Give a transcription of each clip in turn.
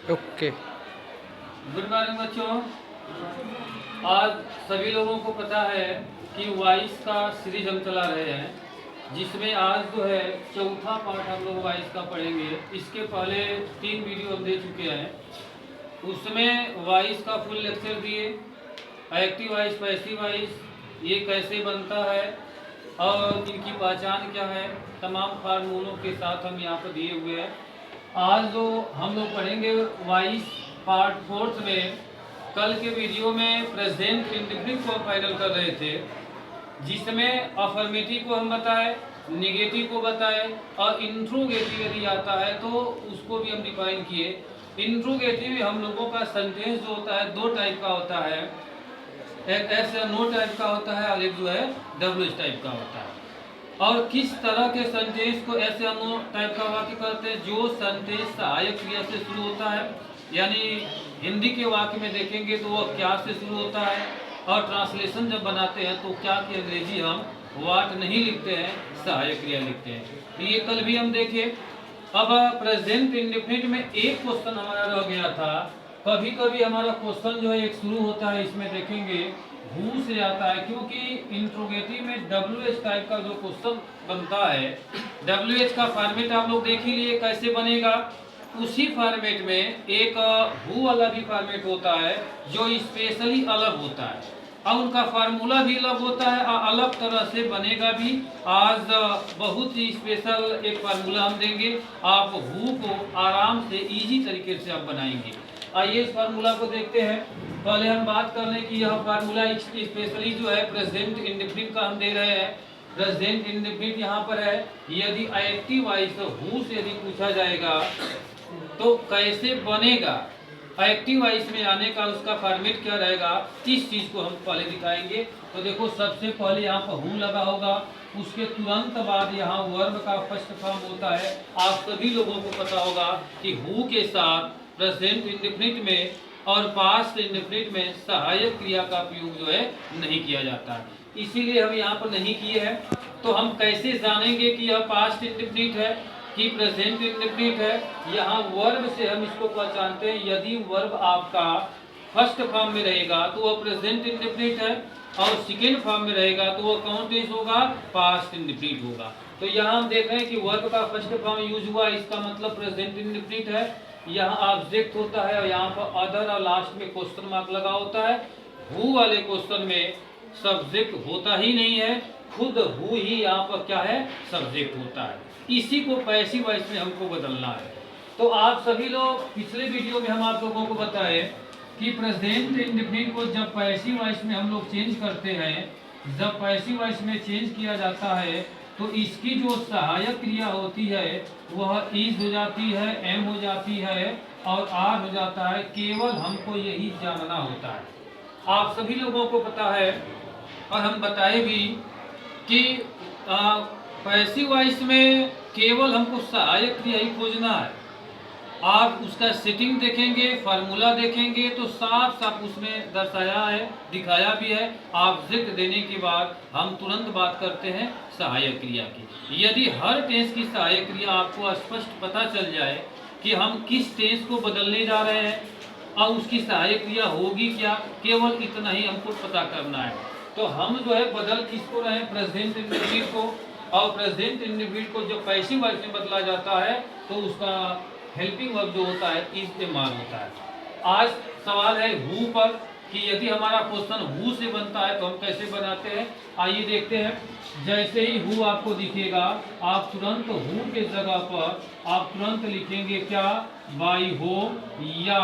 Okay. Good morning बच्चों। आज सभी लोगों को पता है कि वाइस का सीरीज हम चला रहे हैं, जिसमें आज जो है चौथा पार्ट हम लोग वाइस का पढ़ेंगे। इसके पहले 3 वीडियो हम दे चुके हैं। उसमें वाइस का फुल लेक्चर दिए, एक्टिव वाइस, पैसिव वाइस, ये कैसे बनता है और इनकी पहचान क्या है, तमाम फार्मूलों के साथ हम यहाँ पर दिए हुए हैं। आज जो हम लोग पढ़ेंगे वाइस पार्ट 4 में, कल के वीडियो में प्रेजेंट इंडेफिनिट को फाइनल कर रहे थे, जिसमें अफर्मेटिव को हम बताए, निगेटिव को बताए और इंट्रोगेटिव यदि आता है तो उसको भी हम डिफाइन किए। इंट्रोगेटिव हम लोगों का सेंटेंस जो होता है 2 टाइप का होता है, एक एस या नो टाइप का होता है और एक जो है डब्ल्यू एस टाइप का होता है। और किस तरह के सेंटेंस को एस या नो टाइप का वाक्य कहते हैं? जो सेंटेंस सहायक क्रिया से शुरू होता है, यानी हिंदी के वाक्य में देखेंगे तो वह क्या से शुरू होता है, और ट्रांसलेशन जब बनाते हैं तो क्या की अंग्रेजी हम वाट नहीं लिखते हैं, सहायक क्रिया लिखते हैं। तो ये कल भी हम देखे। अब प्रेजेंट इंडेफिनिट में एक क्वेश्चन हमारा रह गया था। कभी कभी हमारा क्वेश्चन जो है एक शुरू होता है, इसमें देखेंगे हु से आता है, क्योंकि इंट्रोगेटिव में डब्ल्यू एच टाइप का जो क्वेश्चन बनता है, डब्ल्यू एच का फॉर्मेट आप लोग देख ही लिए कैसे बनेगा। उसी फॉर्मेट में एक हु वाला भी फॉर्मेट होता है जो स्पेशली अलग होता है, और उनका फार्मूला भी अलग होता है और अलग तरह से बनेगा भी। आज बहुत ही स्पेशल एक फार्मूला हम देंगे, आप हु को आराम से इजी तरीके से आप बनाएंगे। आइए इस फार्मूला को देखते हैं। पहले हम बात कर लें कि यह फार्मूला स्पेशली जो है प्रेजेंट इंडेफिनिट का हम दे रहे हैं। प्रेजेंट इंडेफिनिट यहाँ पर है। यदि एक्टिव वॉइस हु से यदि पूछा जाएगा तो कैसे बनेगा, एक्टिव वॉइस में आने का उसका फॉर्मेट क्या रहेगा, इस चीज को हम पहले दिखाएंगे। तो देखो, सबसे पहले यहाँ पर हु लगा होगा, उसके तुरंत बाद यहाँ वर्ब का फर्स्ट फॉर्म होता है। आप सभी लोगों को पता होगा कि हु के साथ प्रेजेंट इंडेफिनिट में और पास्ट इंडेफिनिट में सहायक क्रिया का उपयोग जो है नहीं किया जाता है, इसीलिए हम यहाँ पर नहीं किए हैं। तो हम कैसे जानेंगे कि यह पास्ट इंडेफिनिट है कि प्रेजेंट इंडेफिनिट है? यहाँ वर्ब से हम इसको पहचानते हैं। यदि वर्ब आपका फर्स्ट फॉर्म में रहेगा तो वह प्रेजेंट इंडेफिनिट है, और सेकेंड फॉर्म में रहेगा तो वह कौन टेंस होगा, पास्ट इंडेफिनिट होगा। तो यहाँ हम देख रहे हैं कि वर्ब का फर्स्ट फॉर्म यूज हुआ, इसका मतलब प्रेजेंट इंडेफिनिट है। यहाँ ऑब्जेक्ट होता है और यहाँ पर अदर और लास्ट में क्वेश्चन मार्क लगा होता है। हु वाले क्वेश्चन में सब्जेक्ट होता ही नहीं है, खुद हु ही यहाँ पर क्या है, सब्जेक्ट होता है। इसी को पैसिव वॉइस में हमको बदलना है। तो आप सभी लोग, पिछले वीडियो में हम आप लोगों को बताए कि प्रेजेंट इंडेफिनिट को जब पैसिव वॉइस में हम लोग चेंज करते हैं, जब पैसिव वॉइस में चेंज किया जाता है तो इसकी जो सहायक क्रिया होती है वह इज हो जाती है, एम हो जाती है और आर हो जाता है। केवल हमको यही जानना होता है। आप सभी लोगों को पता है और हम बताए भी कि पैसिव वॉइस में केवल हमको सहायक क्रिया ही खोजना है। आप उसका सेटिंग देखेंगे, फार्मूला देखेंगे तो साफ साफ उसमें दर्शाया है, दिखाया भी है। ऑब्जेक्ट देने के बाद हम तुरंत बात करते हैं सहायक क्रिया की। यदि हर टेंस की सहायक क्रिया आपको स्पष्ट पता चल जाए कि हम किस टेंस को बदलने जा रहे हैं और उसकी सहायक क्रिया होगी क्या, केवल इतना ही हमको पता करना है। तो हम जो है बदल किसको रहे हैं, प्रेजेंट इंडेफिनिट को। और प्रेजेंट इंडेफिनिट को जब पैसिव वॉइस में बदला जाता है तो उसका हेल्पिंग वर्ब जो होता है इस्तेमाल होता है। आज सवाल है हु पर कि यदि हमारा क्वेश्चन हु से बनता है तो हम कैसे बनाते हैं। आइए देखते हैं। जैसे ही हु आपको दिखेगा, आप तुरंत हु के जगह पर आप तुरंत लिखेंगे क्या, बाई होम, या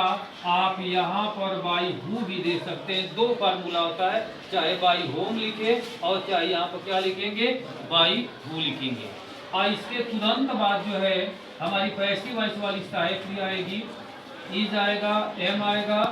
आप यहाँ पर बाई हु भी दे सकते हैं। 2 फार्मूला होता है, चाहे बाई होम लिखे और चाहे यहाँ पर क्या लिखेंगे, बाई हु लिखेंगे। और इसके तुरंत बाद जो है हमारी पैसिव वॉइस वाली सहायक क्रिया आएगी, इज आएगा, एम आएगा,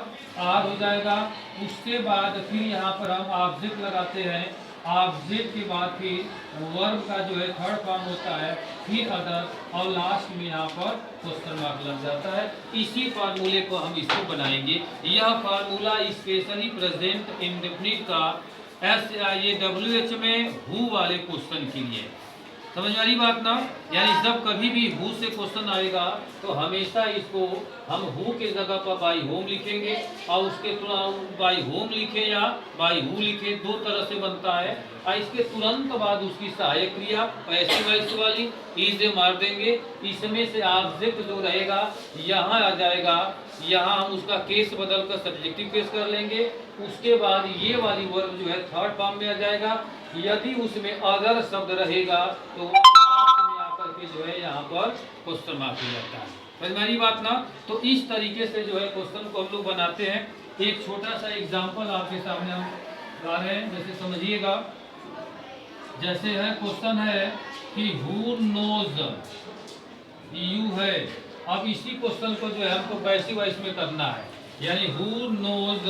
आर हो जाएगा। उसके बाद फिर यहाँ पर हम ऑब्जेक्ट लगाते हैं। ऑब्जेक्ट के बाद फिर वर्ब का जो है थर्ड फॉर्म होता है, फिर अदर, और लास्ट में यहाँ पर क्वेश्चन मार्क लग जाता है। इसी फार्मूले को हम इसको बनाएंगे। यह फार्मूला स्पेशली प्रेजेंट इंडेफिनिट का एस ये डब्ल्यू एच में हु वाले क्वेश्चन के लिए। समझ वाली बात ना, यानी जब कभी भी हु से क्वेश्चन आएगा तो हमेशा इसको हम हु के जगह पर बाई होम लिखेंगे और उसके तुरंत बाई होम लिखे या बाई हु लिखे, दो तरह से बनता है। और इसके तुरंत बाद उसकी सहायक क्रिया पैसिव वॉइस वाली इज मार देंगे। इसमें से ऑब्जेक्ट जो रहेगा यहाँ आ जाएगा, यहाँ हम उसका केस बदल कर सब्जेक्टिव केस कर लेंगे। उसके बाद ये वाली वर्ब जो है थर्ड फॉर्म में आ जाएगा। यदि उसमें अदर शब्द रहेगा तो वो लास्ट में आकर के जो है यहाँ पर क्वेश्चन मार्क हो जाता है। समझ में आई बात ना? तो इस तरीके से जो है क्वेश्चन को हम लोग बनाते हैं। एक छोटा सा एग्जाम्पल आपके सामने हम ला रहे हैं, जैसे समझिएगा। जैसे है क्वेश्चन है कि हु नोज यू है। अब इसी क्वेश्चन को जो है हमको पैसिव वॉइस में करना है, यानी हु नोज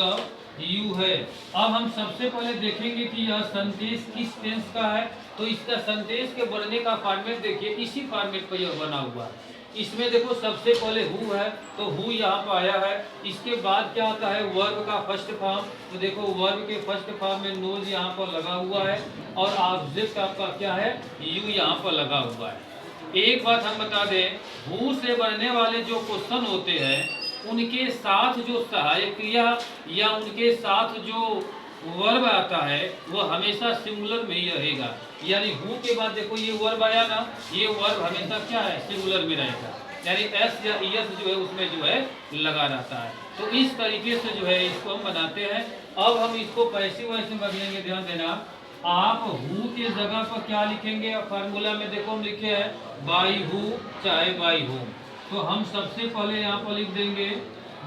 यू है। अब हम सबसे पहले देखेंगे कि यह सेंटेंस किस टेंस का है। तो इसका सेंटेंस के बनने का फॉर्मेट देखिए, इसी फॉर्मेट पर यह बना हुआ है। इसमें देखो सबसे पहले हु है तो हु यहाँ पर आया है। इसके बाद क्या आता है वर्ब का फर्स्ट फॉर्म। तो देखो वर्ब के फर्स्ट फॉर्म में नोज यहाँ पर लगा हुआ है और ऑब्जेक्ट आपका क्या है यू यहाँ पर लगा हुआ है। एक बात हम बता दें, हु से बनने वाले जो क्वेश्चन होते हैं उनके साथ जो सहायक क्रिया या उनके साथ जो वर्ब आता है वो हमेशा सिंगुलर में ही रहेगा। यानी हु के बाद देखो ये वर्ब आया ना, ये वर्ब हमेशा क्या है सिंगुलर में रहेगा, यानी एस या ईएस जो है उसमें जो है लगा रहता है। तो इस तरीके से जो है इसको हम बनाते हैं। अब हम इसको पैसिव वॉइस में बदलेंगे। ध्यान देना, आप हु के जगह पर क्या लिखेंगे? फार्मूला में देखो हम लिखे हैं बाई हु चाहे बाई होम। तो हम सबसे पहले यहाँ पर लिख देंगे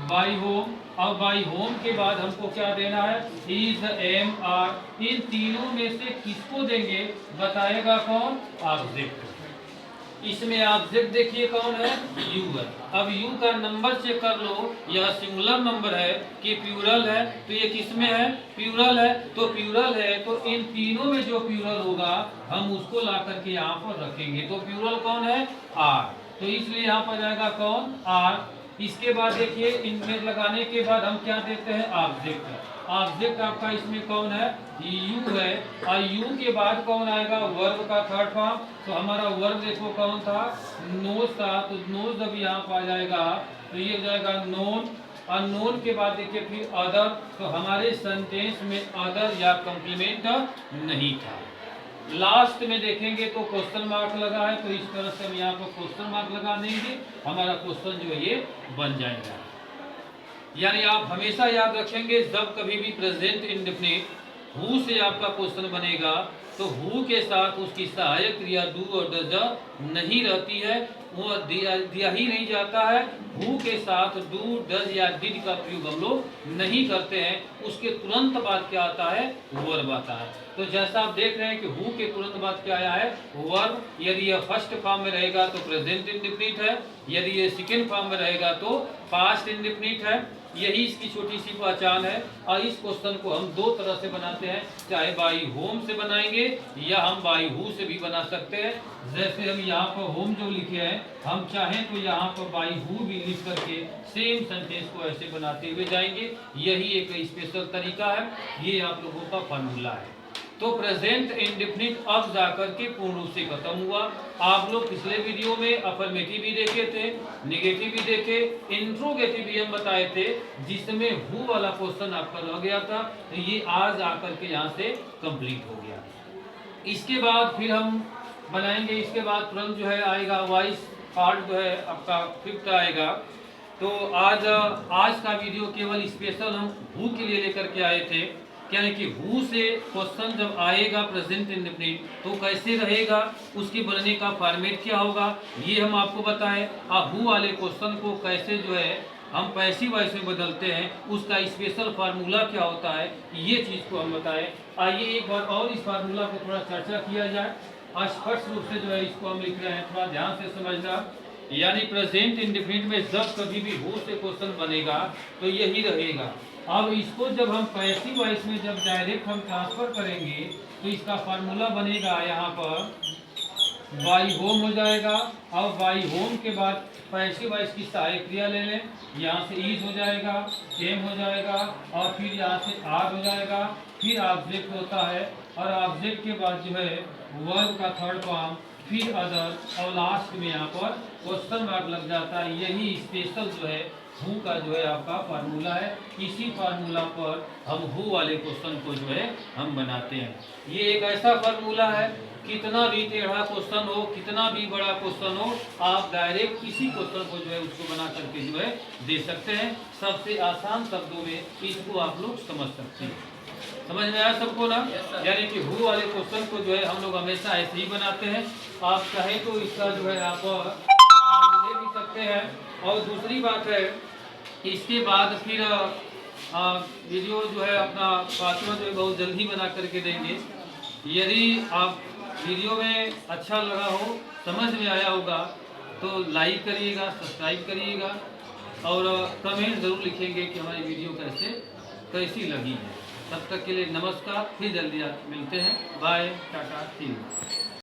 बाई होम। अब बाई होम के बाद हमको क्या देना है इज एम आर। इन तीनों में से किसको देंगे बताएगा कौन? ऑब्जेक्ट। इसमें ऑब्जेक्ट देखिए कौन है यू है। अब यू का नंबर चेक कर लो, यह सिंगुलर नंबर है कि प्लूरल है। तो ये किसमें है प्लूरल है। तो प्लूरल है तो इन तीनों में जो प्लूरल होगा हम उसको ला करके यहाँ पर रखेंगे। तो प्लूरल कौन है आर, तो इसलिए यहाँ पर जाएगा कौन आर। इसके बाद देखिए इनमें लगाने के बाद हम क्या देते हैं ऑब्जेक्ट। ऑब्जेक्ट आपका इसमें कौन है यू है। और यू के बाद कौन आएगा वर्ब का थर्ड फॉर्म। तो हमारा वर्ब देखो कौन था नोज था। तो नोज जब यहाँ पर आ जाएगा तो ये हो जाएगा नोन। और नोन के बाद देखिए फिर अदर। तो हमारे सेंटेंस में अदर या कॉम्प्लीमेंट नहीं था। लास्ट में देखेंगे तो क्वेश्चन मार्क लगा है। तो इस तरह से हम यहाँ पर क्वेश्चन मार्क लगा देंगे, हमारा क्वेश्चन जो है ये बन जाएगा। यानी आप हमेशा याद रखेंगे जब कभी भी प्रेजेंट इंडेफिनिट हु से आपका क्वेश्चन बनेगा तो हु के साथ उसकी सहायक क्रिया डू और डज नहीं रहती है, वो दिया ही नहीं जाता है। हु के साथ डू डज या डिड का प्रयोग हम लोग नहीं करते हैं। उसके तुरंत बाद क्या आता है वर्ब आता है। तो जैसा आप देख रहे हैं कि हु के तुरंत बाद क्या आया है वर्ब। यदि यह फर्स्ट फॉर्म में रहेगा तो प्रेजेंट इंडेफिनिट है, यदि ये सेकेंड फॉर्म में रहेगा तो पास्ट इंडेफिनिट है। यही इसकी छोटी सी पहचान है। और इस क्वेश्चन को हम दो तरह से बनाते हैं, चाहे बाई होम से बनाएंगे या हम बाई हु से भी बना सकते हैं। जैसे हम यहाँ पर होम जो लिखे हैं हम चाहें तो यहाँ पर बाई हु भी लिख करके सेम सेंटेंस को ऐसे बनाते हुए जाएंगे। यही एक स्पेशल तरीका है, ये आप लोगों का फॉर्मूला है। तो प्रेजेंट इंडेफिनिट अब जाकर के पूर्ण रूप से खत्म हुआ। आप लोग पिछले वीडियो में अफर्मेटिव भी देखे थे, नेगेटिव भी देखे, इंट्रोगेटिव भी हम बताए थे, जिसमें हु वाला क्वेश्चन आपका रह गया था। तो ये आज आकर के यहाँ से कंप्लीट हो गया। इसके बाद फिर हम बनाएंगे, इसके बाद तुरंत जो है आएगा वॉइस पार्ट जो है आपका फिफ्थ आएगा। तो आज का वीडियो केवल स्पेशल हम हु के लिए लेकर के आए थे, यानी कि हु से क्वेश्चन जब आएगा प्रेजेंट इंडेफिनिट तो कैसे रहेगा, उसके बनने का फॉर्मेट क्या होगा ये हम आपको बताएं। हु वाले क्वेश्चन को कैसे जो है हम पैसिव वॉइस में बदलते हैं, उसका स्पेशल फार्मूला क्या होता है, ये चीज़ को हम बताएं। आइए एक बार और इस फार्मूला को थोड़ा चर्चा किया जाए। स्पष्ट रूप से जो है इसको हम लिख रहे हैं, थोड़ा ध्यान से समझना। यानी प्रेजेंट इंडेफिनिट में जब कभी भी हु से क्वेश्चन बनेगा तो यही रहेगा। अब इसको जब हम पैसिव वॉइस में जब डायरेक्ट हम ट्रांसफर करेंगे तो इसका फार्मूला बनेगा यहाँ पर बाई होम हो जाएगा। और बाई होम के बाद पैसिव वॉइस की सहायक क्रिया ले लें, यहाँ से इज हो जाएगा, एम हो जाएगा और फिर यहाँ से आर हो जाएगा, फिर ऑब्जेक्ट होता है और ऑब्जेक्ट के बाद जो है वर्ब का थर्ड फॉर्म, फिर अदर और लास्ट में यहाँ पर क्वेश्चन मार्क लग जाता है। यही स्पेशल जो है हु का जो है आपका फार्मूला है। इसी फार्मूला पर हम हु वाले क्वेश्चन को जो है हम बनाते हैं। ये एक ऐसा फार्मूला है, कितना भी टेढ़ा क्वेश्चन हो, कितना भी बड़ा क्वेश्चन हो, आप डायरेक्ट किसी क्वेश्चन को जो है उसको बना करके जो है दे सकते हैं। सबसे आसान शब्दों में इसको आप लोग समझ सकते हैं। समझ में आया सबको ना? यानी कि हु वाले क्वेश्चन को जो है हम लोग हमेशा ऐसे ही बनाते हैं। आप चाहे तो इसका जो है आप ले भी सकते हैं। और दूसरी बात है, इसके बाद फिर वीडियो जो है अपना पांचवा जो है बहुत जल्दी बना करके देंगे। यदि आप वीडियो में अच्छा लगा हो, समझ में आया होगा, तो लाइक करिएगा, सब्सक्राइब करिएगा और कमेंट ज़रूर लिखेंगे कि हमारी वीडियो कैसी लगी है। तब तक के लिए नमस्कार, फिर जल्दी आप मिलते हैं। Bye, tata, see you.